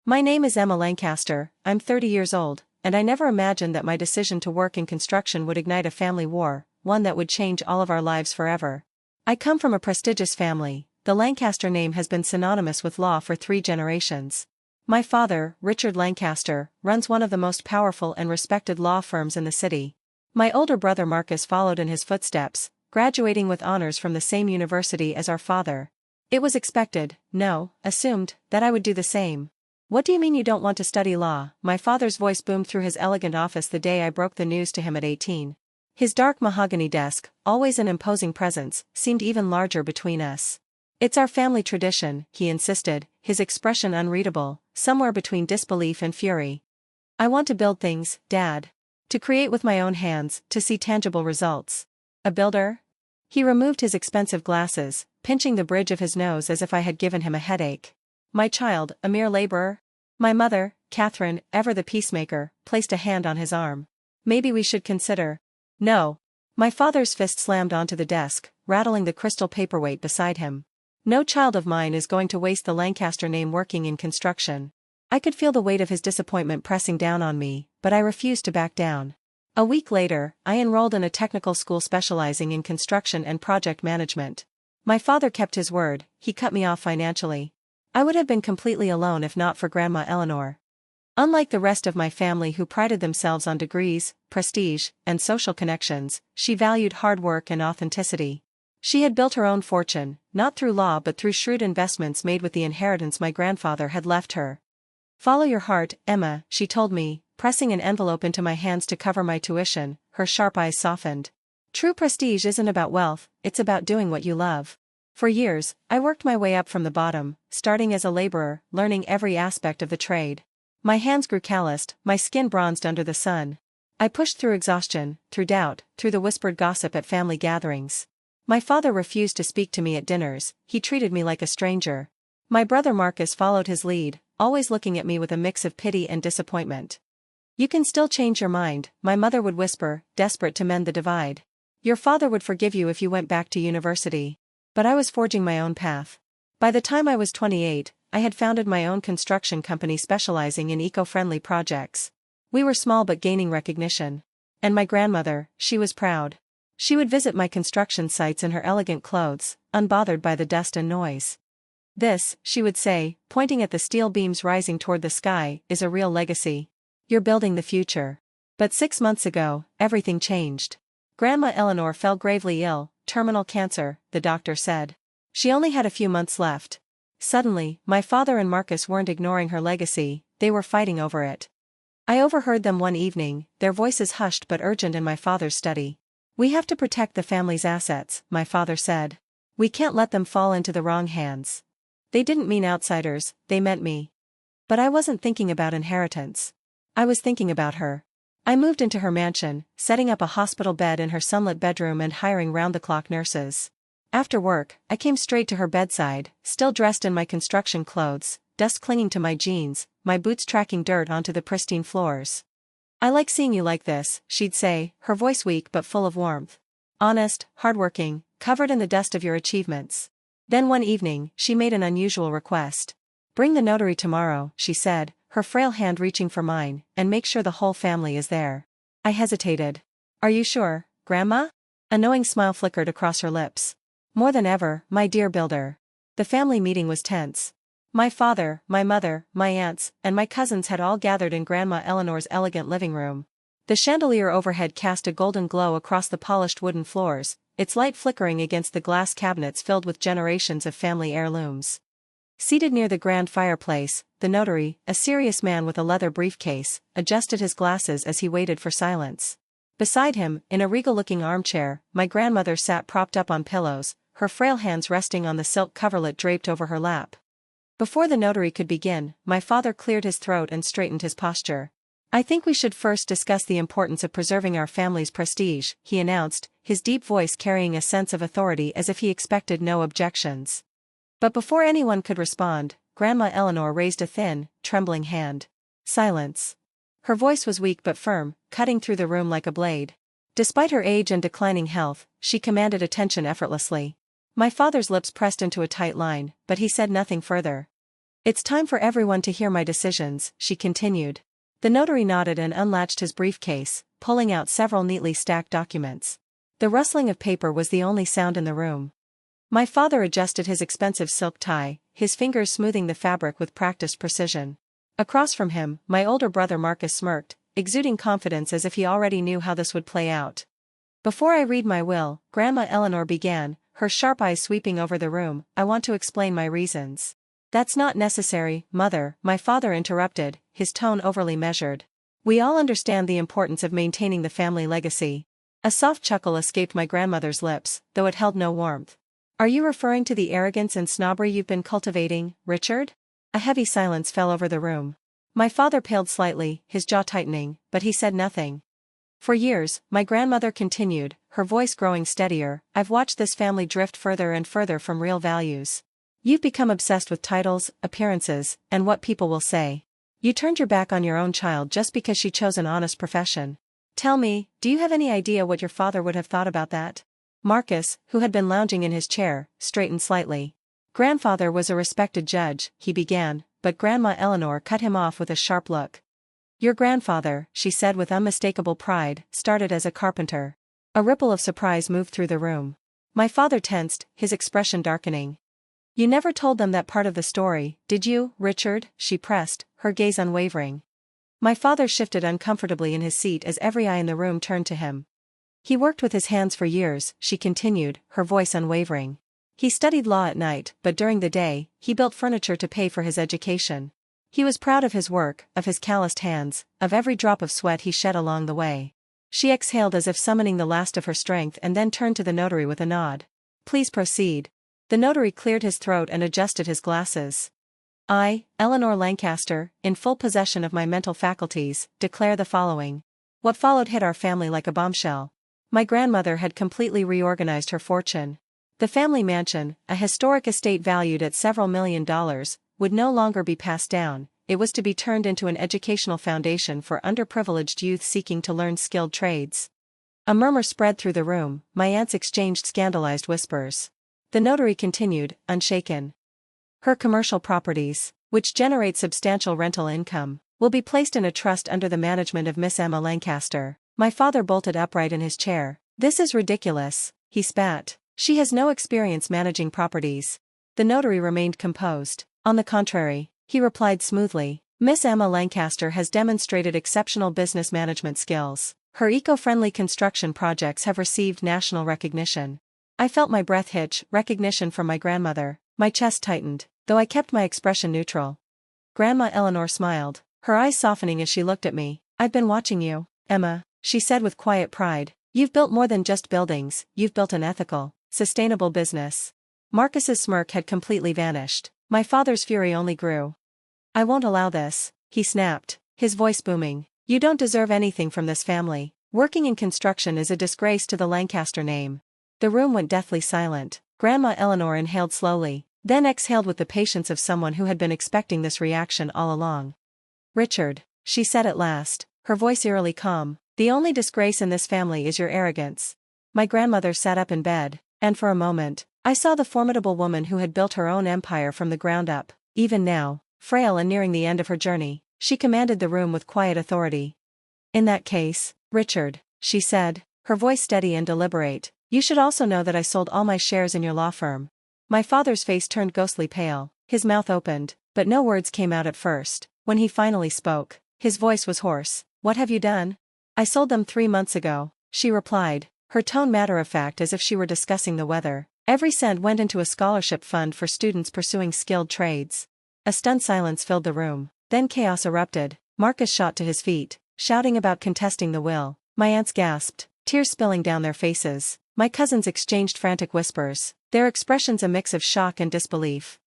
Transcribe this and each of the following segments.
My name is Emma Lancaster, I'm 30 years old, and I never imagined that my decision to work in construction would ignite a family war, one that would change all of our lives forever. I come from a prestigious family. The Lancaster name has been synonymous with law for 3 generations. My father, Richard Lancaster, runs one of the most powerful and respected law firms in the city. My older brother Marcus followed in his footsteps, graduating with honors from the same university as our father. It was expected, no, assumed, that I would do the same. What do you mean you don't want to study law? My father's voice boomed through his elegant office the day I broke the news to him at 18. His dark mahogany desk, always an imposing presence, seemed even larger between us. It's our family tradition, he insisted, his expression unreadable, somewhere between disbelief and fury. I want to build things, Dad. To create with my own hands, to see tangible results. A builder? He removed his expensive glasses, pinching the bridge of his nose as if I had given him a headache. My child, a mere laborer? My mother, Catherine, ever the peacemaker, placed a hand on his arm. Maybe we should consider. No. My father's fist slammed onto the desk, rattling the crystal paperweight beside him. No child of mine is going to waste the Lancaster name working in construction. I could feel the weight of his disappointment pressing down on me, but I refused to back down. A week later, I enrolled in a technical school specializing in construction and project management. My father kept his word, he cut me off financially. I would have been completely alone if not for Grandma Eleanor. Unlike the rest of my family who prided themselves on degrees, prestige, and social connections, she valued hard work and authenticity. She had built her own fortune, not through law but through shrewd investments made with the inheritance my grandfather had left her. Follow your heart, Emma, she told me, pressing an envelope into my hands to cover my tuition, her sharp eyes softened. True prestige isn't about wealth, it's about doing what you love. For years, I worked my way up from the bottom, starting as a laborer, learning every aspect of the trade. My hands grew calloused, my skin bronzed under the sun. I pushed through exhaustion, through doubt, through the whispered gossip at family gatherings. My father refused to speak to me at dinners, he treated me like a stranger. My brother Marcus followed his lead, always looking at me with a mix of pity and disappointment. You can still change your mind, my mother would whisper, desperate to mend the divide. Your father would forgive you if you went back to university. But I was forging my own path. By the time I was 28, I had founded my own construction company specializing in eco-friendly projects. We were small but gaining recognition. And my grandmother, she was proud. She would visit my construction sites in her elegant clothes, unbothered by the dust and noise. This, she would say, pointing at the steel beams rising toward the sky, is a real legacy. You're building the future. But 6 months ago, everything changed. Grandma Eleanor fell gravely ill, terminal cancer, the doctor said. She only had a few months left. Suddenly, my father and Marcus weren't ignoring her legacy, they were fighting over it. I overheard them one evening, their voices hushed but urgent in my father's study. We have to protect the family's assets, my father said. We can't let them fall into the wrong hands. They didn't mean outsiders, they meant me. But I wasn't thinking about inheritance. I was thinking about her. I moved into her mansion, setting up a hospital bed in her sunlit bedroom and hiring round-the-clock nurses. After work, I came straight to her bedside, still dressed in my construction clothes, dust clinging to my jeans, my boots tracking dirt onto the pristine floors. I like seeing you like this, she'd say, her voice weak but full of warmth. Honest, hardworking, covered in the dust of your achievements. Then one evening, she made an unusual request. Bring the notary tomorrow, she said, her frail hand reaching for mine, and make sure the whole family is there. I hesitated. Are you sure, Grandma? A knowing smile flickered across her lips. More than ever, my dear builder. The family meeting was tense. My father, my mother, my aunts, and my cousins had all gathered in Grandma Eleanor's elegant living room. The chandelier overhead cast a golden glow across the polished wooden floors, its light flickering against the glass cabinets filled with generations of family heirlooms. Seated near the grand fireplace, the notary, a serious man with a leather briefcase, adjusted his glasses as he waited for silence. Beside him, in a regal-looking armchair, my grandmother sat propped up on pillows, her frail hands resting on the silk coverlet draped over her lap. Before the notary could begin, my father cleared his throat and straightened his posture. I think we should first discuss the importance of preserving our family's prestige, he announced, his deep voice carrying a sense of authority as if he expected no objections. But before anyone could respond, Grandma Eleanor raised a thin, trembling hand. Silence. Her voice was weak but firm, cutting through the room like a blade. Despite her age and declining health, she commanded attention effortlessly. My father's lips pressed into a tight line, but he said nothing further. It's time for everyone to hear my decisions, she continued. The notary nodded and unlatched his briefcase, pulling out several neatly stacked documents. The rustling of paper was the only sound in the room. My father adjusted his expensive silk tie, his fingers smoothing the fabric with practiced precision. Across from him, my older brother Marcus smirked, exuding confidence as if he already knew how this would play out. Before I read my will, Grandma Eleanor began, her sharp eyes sweeping over the room, I want to explain my reasons. That's not necessary, Mother, my father interrupted, his tone overly measured. We all understand the importance of maintaining the family legacy. A soft chuckle escaped my grandmother's lips, though it held no warmth. Are you referring to the arrogance and snobbery you've been cultivating, Richard? A heavy silence fell over the room. My father paled slightly, his jaw tightening, but he said nothing. For years, my grandmother continued, her voice growing steadier, I've watched this family drift further and further from real values. You've become obsessed with titles, appearances, and what people will say. You turned your back on your own child just because she chose an honest profession. Tell me, do you have any idea what your father would have thought about that? Marcus, who had been lounging in his chair, straightened slightly. Grandfather was a respected judge, he began, but Grandma Eleanor cut him off with a sharp look. Your grandfather, she said with unmistakable pride, started as a carpenter. A ripple of surprise moved through the room. My father tensed, his expression darkening. You never told them that part of the story, did you, Richard? She pressed, her gaze unwavering. My father shifted uncomfortably in his seat as every eye in the room turned to him. He worked with his hands for years, she continued, her voice unwavering. He studied law at night, but during the day, he built furniture to pay for his education. He was proud of his work, of his calloused hands, of every drop of sweat he shed along the way. She exhaled as if summoning the last of her strength and then turned to the notary with a nod. Please proceed. The notary cleared his throat and adjusted his glasses. I, Eleanor Lancaster, in full possession of my mental faculties, declare the following. What followed hit our family like a bombshell. My grandmother had completely reorganized her fortune. The family mansion, a historic estate valued at several $1 million, would no longer be passed down, it was to be turned into an educational foundation for underprivileged youth seeking to learn skilled trades. A murmur spread through the room, my aunts exchanged scandalized whispers. The notary continued, unshaken. Her commercial properties, which generate substantial rental income, will be placed in a trust under the management of Miss Emma Lancaster. My father bolted upright in his chair. This is ridiculous, he spat. She has no experience managing properties. The notary remained composed. On the contrary, he replied smoothly, Miss Emma Lancaster has demonstrated exceptional business management skills. Her eco-friendly construction projects have received national recognition. I felt my breath hitch, recognition from my grandmother. My chest tightened, though I kept my expression neutral. Grandma Eleanor smiled, her eyes softening as she looked at me. I've been watching you, Emma, she said with quiet pride. You've built more than just buildings, you've built an ethical, sustainable business. Marcus's smirk had completely vanished. My father's fury only grew. I won't allow this, he snapped, his voice booming. You don't deserve anything from this family. Working in construction is a disgrace to the Lancaster name. The room went deathly silent. Grandma Eleanor inhaled slowly, then exhaled with the patience of someone who had been expecting this reaction all along. Richard, she said at last, her voice eerily calm, the only disgrace in this family is your arrogance. My grandmother sat up in bed, and for a moment, I saw the formidable woman who had built her own empire from the ground up. Even now, frail and nearing the end of her journey, she commanded the room with quiet authority. In that case, Richard, she said, her voice steady and deliberate, you should also know that I sold all my shares in your law firm. My father's face turned ghostly pale, his mouth opened, but no words came out at first. When he finally spoke, his voice was hoarse. What have you done? I sold them 3 months ago, she replied, her tone matter-of-fact as if she were discussing the weather. Every cent went into a scholarship fund for students pursuing skilled trades. A stunned silence filled the room. Then chaos erupted. Marcus shot to his feet, shouting about contesting the will. My aunts gasped, tears spilling down their faces. My cousins exchanged frantic whispers, their expressions a mix of shock and disbelief.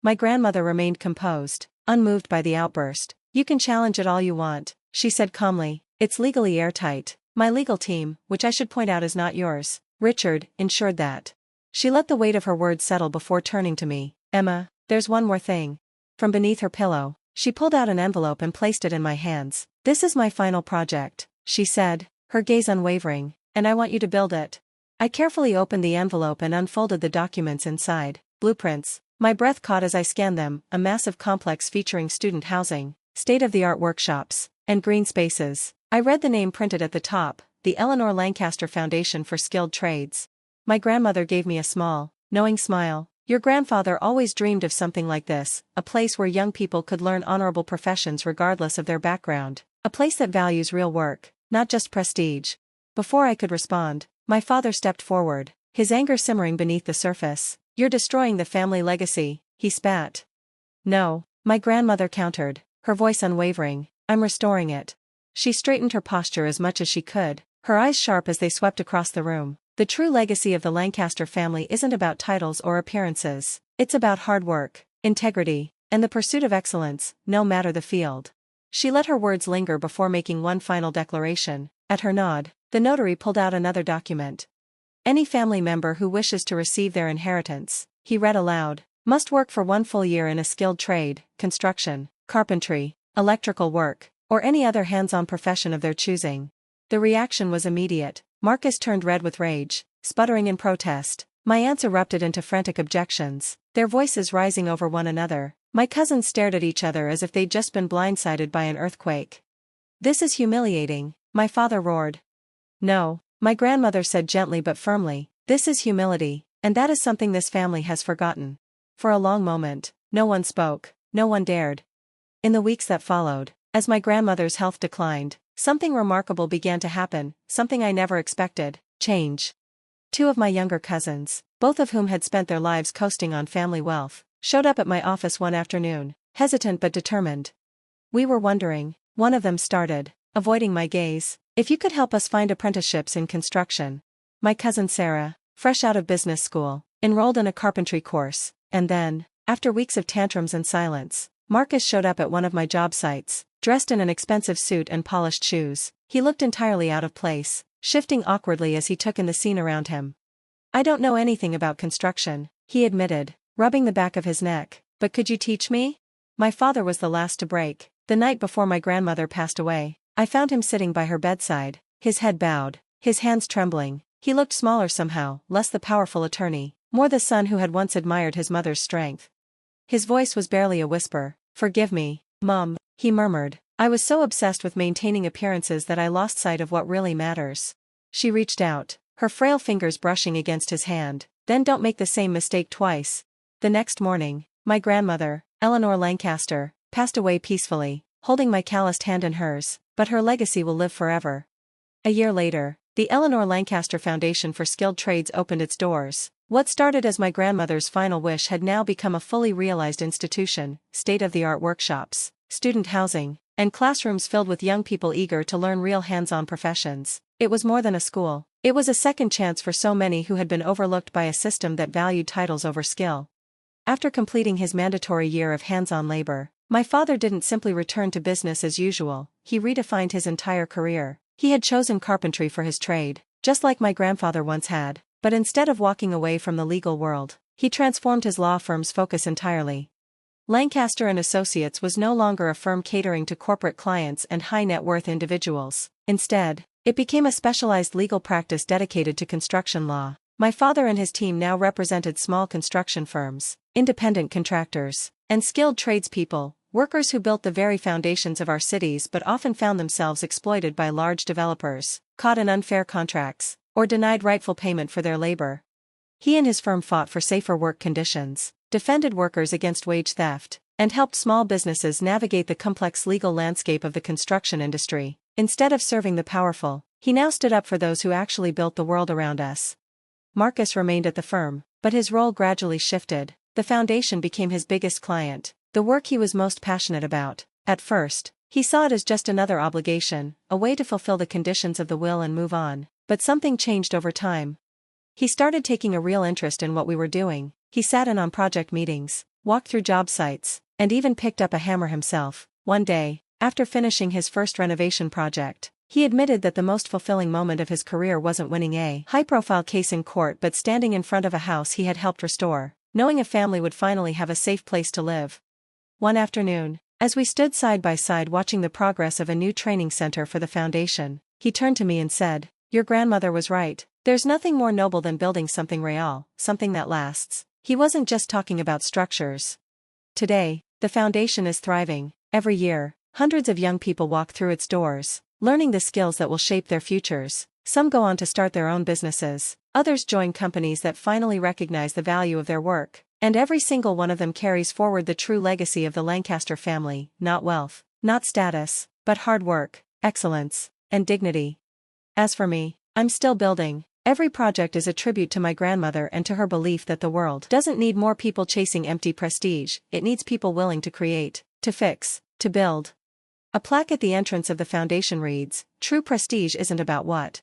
My grandmother remained composed, unmoved by the outburst. You can challenge it all you want, she said calmly. It's legally airtight. My legal team, which I should point out is not yours, Richard, ensured that. She let the weight of her words settle before turning to me. Emma, there's one more thing. From beneath her pillow, she pulled out an envelope and placed it in my hands. This is my final project, she said, her gaze unwavering, and I want you to build it. I carefully opened the envelope and unfolded the documents inside. Blueprints, My breath caught as I scanned them, a massive complex featuring student housing, state-of-the-art workshops, and green spaces. I read the name printed at the top, the Emma Lancaster Foundation for Skilled Trades. My grandmother gave me a small, knowing smile. Your grandfather always dreamed of something like this, a place where young people could learn honorable professions regardless of their background, a place that values real work, not just prestige. Before I could respond, my father stepped forward, his anger simmering beneath the surface. You're destroying the family legacy, he spat. No, my grandmother countered, her voice unwavering, I'm restoring it. She straightened her posture as much as she could, her eyes sharp as they swept across the room. The true legacy of the Lancaster family isn't about titles or appearances, it's about hard work, integrity, and the pursuit of excellence, no matter the field. She let her words linger before making one final declaration. At her nod, the notary pulled out another document. Any family member who wishes to receive their inheritance, he read aloud, must work for 1 full year in a skilled trade, construction, carpentry, electrical work, or any other hands-on profession of their choosing. The reaction was immediate. Marcus turned red with rage, sputtering in protest. My aunts erupted into frantic objections, their voices rising over one another. My cousins stared at each other as if they'd just been blindsided by an earthquake. This is humiliating, my father roared. No, my grandmother said gently but firmly, this is humility, and that is something this family has forgotten. For a long moment, no one spoke, no one dared. In the weeks that followed, as my grandmother's health declined, something remarkable began to happen, something I never expected, change. 2 of my younger cousins, both of whom had spent their lives coasting on family wealth, showed up at my office one afternoon, hesitant but determined. We were wondering, one of them started, avoiding my gaze, if you could help us find apprenticeships in construction. My cousin Sarah, fresh out of business school, enrolled in a carpentry course, and then, after weeks of tantrums and silence, Marcus showed up at one of my job sites, dressed in an expensive suit and polished shoes. He looked entirely out of place, shifting awkwardly as he took in the scene around him. I don't know anything about construction, he admitted, rubbing the back of his neck, but could you teach me? My father was the last to break. The night before my grandmother passed away, I found him sitting by her bedside, his head bowed, his hands trembling. He looked smaller somehow, less the powerful attorney, more the son who had once admired his mother's strength. His voice was barely a whisper. Forgive me, Mum, he murmured. I was so obsessed with maintaining appearances that I lost sight of what really matters. She reached out, her frail fingers brushing against his hand. Then don't make the same mistake twice. The next morning, my grandmother, Emma Lancaster, passed away peacefully, holding my calloused hand in hers, but her legacy will live forever. A year later, the Emma Lancaster Foundation for Skilled Trades opened its doors. What started as my grandmother's final wish had now become a fully realized institution, state-of-the-art workshops, student housing, and classrooms filled with young people eager to learn real hands-on professions. It was more than a school. It was a second chance for so many who had been overlooked by a system that valued titles over skill. After completing his mandatory year of hands-on labor, my father didn't simply return to business as usual, he redefined his entire career. He had chosen carpentry for his trade, just like my grandfather once had, but instead of walking away from the legal world, he transformed his law firm's focus entirely. Lancaster and Associates was no longer a firm catering to corporate clients and high-net-worth individuals. Instead, it became a specialized legal practice dedicated to construction law. My father and his team now represented small construction firms, independent contractors, and skilled tradespeople, workers who built the very foundations of our cities but often found themselves exploited by large developers, caught in unfair contracts, or denied rightful payment for their labor. He and his firm fought for safer work conditions, defended workers against wage theft, and helped small businesses navigate the complex legal landscape of the construction industry. Instead of serving the powerful, he now stood up for those who actually built the world around us. Marcus remained at the firm, but his role gradually shifted. The foundation became his biggest client, the work he was most passionate about. At first, he saw it as just another obligation, a way to fulfill the conditions of the will and move on. But something changed over time. He started taking a real interest in what we were doing. He sat in on project meetings, walked through job sites, and even picked up a hammer himself. One day, after finishing his first renovation project, he admitted that the most fulfilling moment of his career wasn't winning a high-profile case in court but standing in front of a house he had helped restore, knowing a family would finally have a safe place to live. One afternoon, as we stood side by side watching the progress of a new training center for the foundation, he turned to me and said, "Your grandmother was right. There's nothing more noble than building something real, something that lasts." He wasn't just talking about structures. Today, the foundation is thriving. Every year, hundreds of young people walk through its doors, learning the skills that will shape their futures. Some go on to start their own businesses, others join companies that finally recognize the value of their work, and every single one of them carries forward the true legacy of the Lancaster family: not wealth, not status, but hard work, excellence, and dignity. As for me, I'm still building. Every project is a tribute to my grandmother and to her belief that the world doesn't need more people chasing empty prestige, it needs people willing to create, to fix, to build. A plaque at the entrance of the foundation reads, "True prestige isn't about what